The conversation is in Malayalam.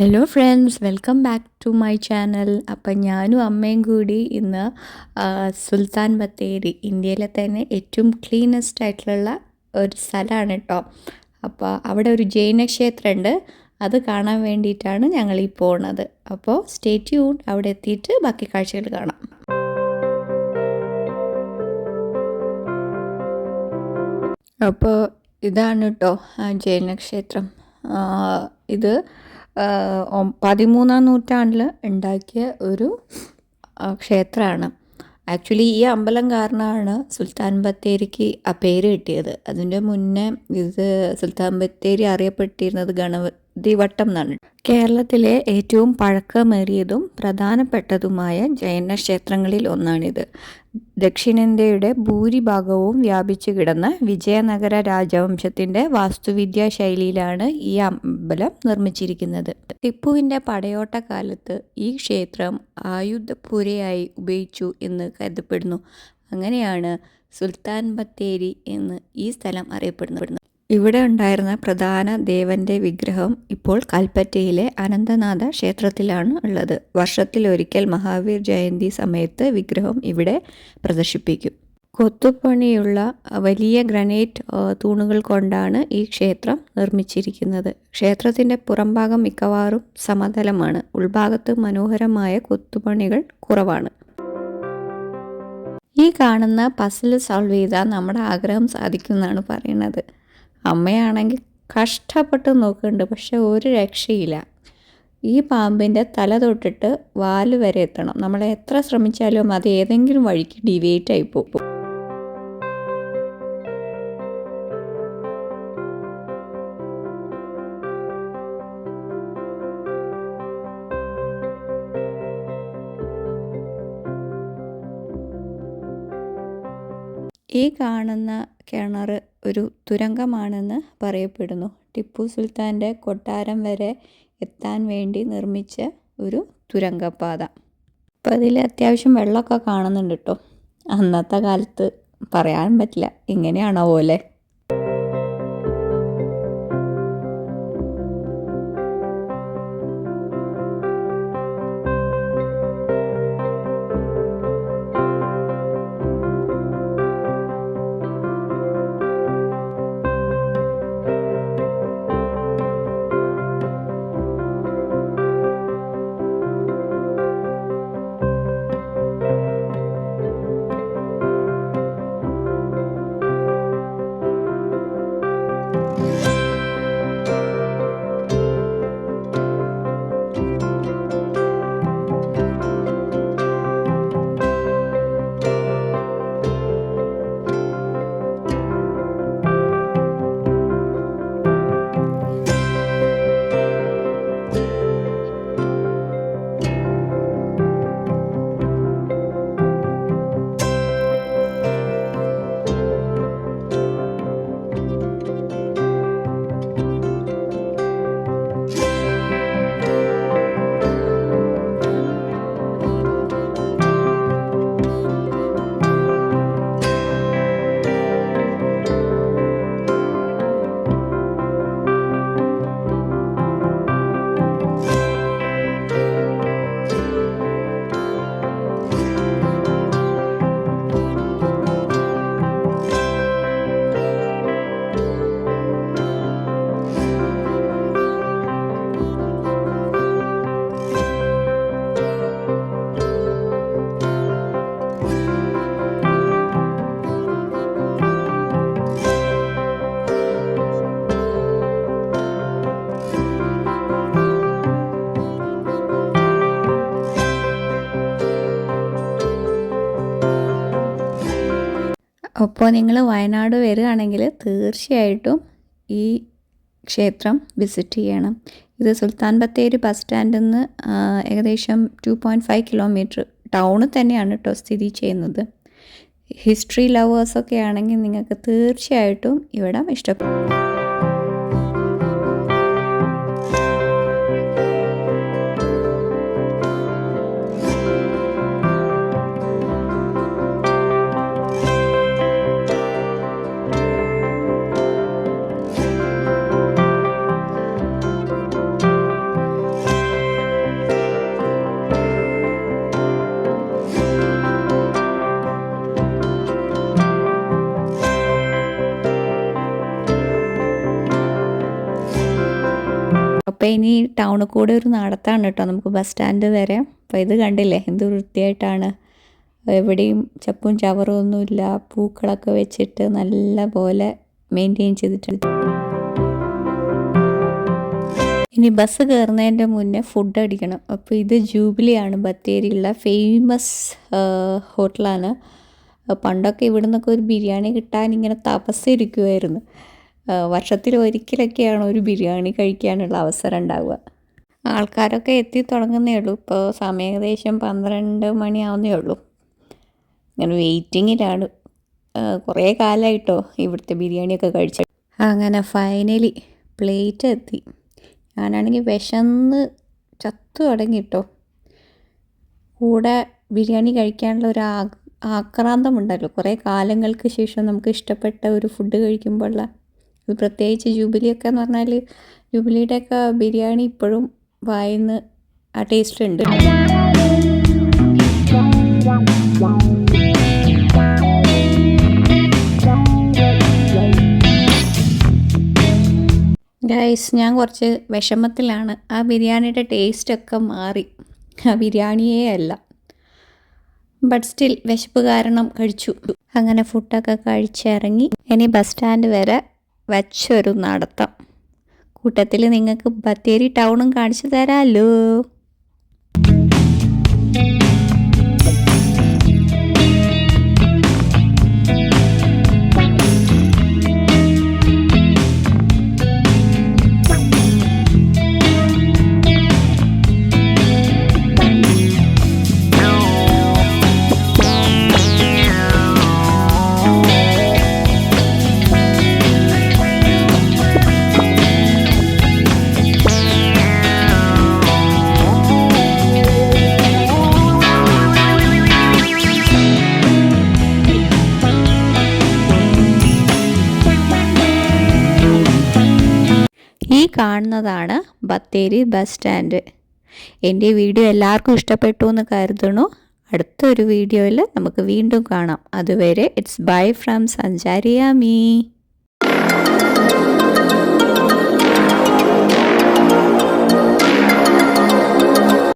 Hello friends, welcome back to my channel. അപ്പം ഞാനും അമ്മയും കൂടി ഇന്ന് സുൽത്താൻ ബത്തേരി, ഇന്ത്യയിലെ തന്നെ ഏറ്റവും ക്ലീനസ്റ്റ് ആയിട്ടുള്ള ഒരു സ്ഥലമാണ് കേട്ടോ. അപ്പോൾ അവിടെ ഒരു ജൈന ക്ഷേത്രമുണ്ട്, അത് കാണാൻ വേണ്ടിയിട്ടാണ് ഞങ്ങൾ ഈ പോണത്. അപ്പോൾ സ്റ്റേ ട്യൂൺ, അവിടെ എത്തിയിട്ട് ബാക്കി കാഴ്ചകൾ കാണാം. അപ്പോൾ ഇതാണ് കേട്ടോ ജൈന ക്ഷേത്രം. ഇത് 13-ാം നൂറ്റാണ്ടിൽ ഉണ്ടാക്കിയ ഒരു ക്ഷേത്രമാണ്. ആക്ച്വലി ഈ അമ്പലം കാരണമാണ് സുൽത്താൻ ബത്തേരിക്ക് ആ പേര് കിട്ടിയത്. അതിൻ്റെ മുന്നേ ഇത് സുൽത്താൻ ബത്തേരി അറിയപ്പെട്ടിരുന്നത് ഗണപതി വട്ടം എന്നാണ്. കേരളത്തിലെ ഏറ്റവും പഴക്കമേറിയതും പ്രധാനപ്പെട്ടതുമായ ജൈന ക്ഷേത്രങ്ങളിൽ ഒന്നാണിത്. ദക്ഷിണേന്ത്യയുടെ ഭൂരിഭാഗവും വ്യാപിച്ചു കിടന്ന വിജയനഗര രാജവംശത്തിൻ്റെ വാസ്തുവിദ്യാ ശൈലിയിലാണ് ഈ അമ്പലം നിർമ്മിച്ചിരിക്കുന്നത്. ടിപ്പുവിൻ്റെ പടയോട്ടക്കാലത്ത് ഈ ക്ഷേത്രം ആയുധപുരയായി ഉപയോഗിച്ചു എന്ന് കരുതപ്പെടുന്നു. അങ്ങനെയാണ് സുൽത്താൻ ബത്തേരി എന്ന് ഈ സ്ഥലം അറിയപ്പെടുന്നത്. ഇവിടെ ഉണ്ടായിരുന്ന പ്രധാന ദേവൻ്റെ വിഗ്രഹം ഇപ്പോൾ കൽപ്പറ്റയിലെ അനന്തനാഥ ക്ഷേത്രത്തിലാണ് ഉള്ളത്. വർഷത്തിലൊരിക്കൽ മഹാവീർ ജയന്തി സമയത്ത് വിഗ്രഹം ഇവിടെ പ്രദർശിപ്പിക്കും. കൊത്തുപണിയുള്ള വലിയ ഗ്രാനൈറ്റ് തൂണുകൾ കൊണ്ടാണ് ഈ ക്ഷേത്രം നിർമ്മിച്ചിരിക്കുന്നത്. ക്ഷേത്രത്തിൻ്റെ പുറംഭാഗം മിക്കവാറും സമതലമാണ്. ഉൾഭാഗത്ത് മനോഹരമായ കൊത്തുപണികൾ കുറവാണ്. ഈ കാണുന്ന പസിൽ സോൾവ് ചെയ്താൽ നമ്മുടെ ആഗ്രഹം സാധിക്കുമെന്നാണ് പറയുന്നത്. അമ്മയാണെങ്കിൽ കഷ്ടപ്പെട്ട് നോക്കുന്നുണ്ട്, പക്ഷെ ഒരു രക്ഷയില്ല. ഈ പാമ്പിൻ്റെ തല തൊട്ടിട്ട് വാല് വരെ എത്തണം. നമ്മൾ എത്ര ശ്രമിച്ചാലും അത് ഏതെങ്കിലും വഴിക്ക് ഡിവേറ്റ് ആയി പോകും. ഈ കാണുന്ന കിണർ ഒരു തുരങ്കമാണെന്ന് പറയപ്പെടുന്നു. ടിപ്പു സുൽത്താൻ്റെ കൊട്ടാരം വരെ എത്താൻ വേണ്ടി നിർമ്മിച്ച ഒരു തുരങ്കപ്പാത. അപ്പോൾ അതിൽ അത്യാവശ്യം വെള്ളമൊക്കെ കാണുന്നുണ്ട് കേട്ടോ. അന്നത്തെ കാലത്ത് പറയാൻ പറ്റില്ല, ഇങ്ങനെയാണോ പോലെ. അപ്പോൾ നിങ്ങൾ വയനാട് വരികയാണെങ്കിൽ തീർച്ചയായിട്ടും ഈ ക്ഷേത്രം വിസിറ്റ് ചെയ്യണം. ഇത് സുൽത്താൻ ബത്തേരി ബസ് സ്റ്റാൻഡിൽ നിന്ന് ഏകദേശം 2.5 കിലോമീറ്റർ ടൗണിൽ തന്നെയാണ് കേട്ടോ സ്ഥിതി ചെയ്യുന്നത്. ഹിസ്റ്ററി ലവേഴ്സൊക്കെ ആണെങ്കിൽ നിങ്ങൾക്ക് തീർച്ചയായിട്ടും ഇവിടം ഇഷ്ടപ്പെടും. അപ്പോൾ ഇനി ടൗണിൽ കൂടെ ഒരു നടത്താണ് കേട്ടോ നമുക്ക് ബസ് സ്റ്റാൻഡ് വരെ. അപ്പോൾ ഇത് കണ്ടില്ലേ എന്ത് വൃത്തിയായിട്ടാണ്, എവിടെയും ചപ്പും ചവറും ഒന്നുമില്ല, പൂക്കളൊക്കെ വെച്ചിട്ട് നല്ല പോലെ മെയിൻറ്റെയിൻ ചെയ്തിട്ടുണ്ട്. ഇനി ബസ് കയറുന്നതിൻ്റെ മുന്നേ ഫുഡ് അടിക്കണം. അപ്പോൾ ഇത് ജൂബിലിയാണ്, ബത്തേരിയുള്ള ഫേമസ് ഹോട്ടലാണ്. പണ്ടൊക്കെ ഇവിടെ നിന്നൊക്കെ ഒരു ബിരിയാണി കിട്ടാൻ ഇങ്ങനെ തപസ്സിരിക്കുമായിരുന്നു. വർഷത്തിൽ ഒരിക്കലൊക്കെയാണ് ഒരു ബിരിയാണി കഴിക്കാനുള്ള അവസരം ഉണ്ടാവുക. ആൾക്കാരൊക്കെ എത്തി തുടങ്ങുന്നേ ഉള്ളൂ. ഇപ്പോൾ സമയം ഏകദേശം 12 മണിയാവുന്നേ ഉള്ളൂ. ഇങ്ങനെ വെയിറ്റിങ്ങിലാണ്. കുറേ കാലമായിട്ടോ ഇവിടുത്തെ ബിരിയാണിയൊക്കെ കഴിച്ചിട്ട്. അങ്ങനെ ഫൈനലി പ്ലേറ്റ് എത്തി. ഞാനാണെങ്കിൽ വിശന്ന് ചത്തു തുടങ്ങിട്ടോ. കൂടെ ബിരിയാണി കഴിക്കാനുള്ള ഒരു ആക്രാന്തമുണ്ടല്ലോ, കുറേ കാലങ്ങൾക്ക് ശേഷം നമുക്ക് ഇഷ്ടപ്പെട്ട ഒരു ഫുഡ് കഴിക്കുമ്പോഴുള്ള. ഇത് പ്രത്യേകിച്ച് ജൂബിലിയൊക്കെ എന്ന് പറഞ്ഞാൽ ജൂബിലിയുടെയൊക്കെ ബിരിയാണി ഇപ്പോഴും വായിന്ന് ആ ടേസ്റ്റ് ഉണ്ട്. ഗൈസ്, ഞാൻ കുറച്ച് വിഷമത്തിലാണ്. ആ ബിരിയാണിയുടെ ടേസ്റ്റൊക്കെ മാറി, ആ ബിരിയാണിയേ അല്ല. ബട്ട് സ്റ്റിൽ വിശപ്പ് കാരണം കഴിച്ചു. അങ്ങനെ ഫുഡൊക്കെ കഴിച്ചിറങ്ങി ഇനി ബസ് സ്റ്റാൻഡ് വരെ വച്ചൊരു നടത്തം. കൂട്ടത്തിൽ നിങ്ങൾക്ക് ബത്തേരി ടൗണും കാണിച്ചു തരാമല്ലോ. ഈ കാണുന്നതാണ് ബത്തേരി ബസ് സ്റ്റാൻഡ്. എൻ്റെ വീഡിയോ എല്ലാവർക്കും ഇഷ്ടപ്പെട്ടു എന്ന് കരുതണു. അടുത്തൊരു വീഡിയോയിൽ നമുക്ക് വീണ്ടും കാണാം. അതുവരെ ഇറ്റ്സ് ബൈ ഫ്രം സഞ്ചാരിയാമി.